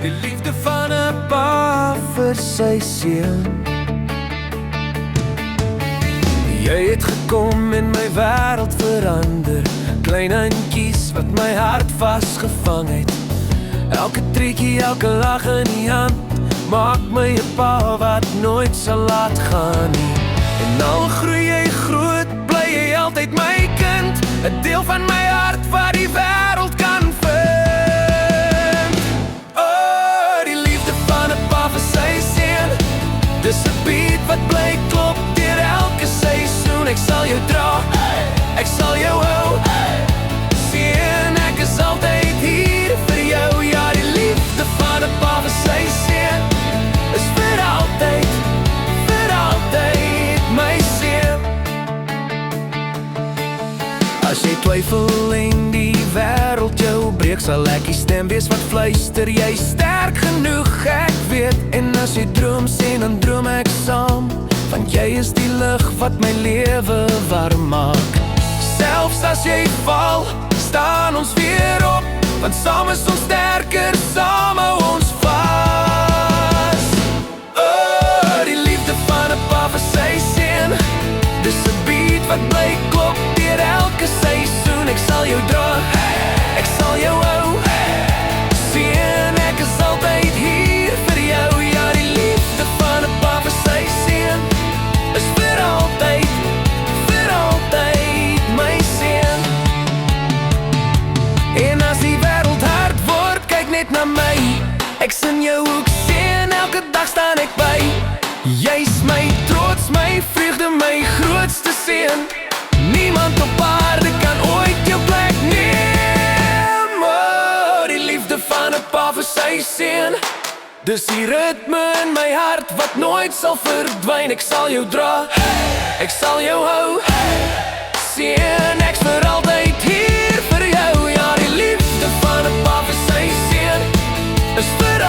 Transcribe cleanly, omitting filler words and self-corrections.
Die liefde van 'n pa vir sy seun. Jy het gekom en my wêreld verander. Klein handjies wat my hart vasgevang het. Elke triekie, elke lag in die hand maak my 'n pa wat nooit sal laat gaan nie. En al groei jy groot, bly jy altyd my kind. 'n deel van my hart wat die wêreld kan vind. Oh, die liefde van 'n pa vir sy seun. Dis 'n beat wat bly klop deur elke seisoen. Ek sal jou dra, ek sal jou hou. Seun, ek is altyd hier vir jou. Ja, die liefde van 'n pa vir sy seun is vir altyd my seun. As jy twyfel en die wêreld jou breek, sal ek die stem wees wat fluister, jy sterk genoeg, ek weet. En as jy droom sien, dan droom ek saam, want jy is die lig wat my lewe warm maak. Selfs as jy val, staan ons weer op, want saam is ons sterker, saam hou ons vas. Oh, die liefde van 'n pa vir sy seun. Dis 'n beat wat bly klop deur elke seisoen. Ek sal jou dra, ek sal jou hou. Seun, ek is altyd hier vir jou. Ja, die liefde van 'n pa vir sy seun is vir altyd my seun. En as die wêreld hard word, kyk net na my. Ek sien jou ook seun, elke dag staan ek by. Jy's my trots, my vreugde, my grootste seun. Niemand op aarde kan ooit jou plek neem. Oh, die liefde van 'n pa vir sy seun. Dis die ritme in my hart wat nooit sal verdwyn. Ek sal jou dra, ek sal jou hou. Seun, ek's vir altyd hier vir jou. Ja, die liefde van 'n pa vir sy seun is vir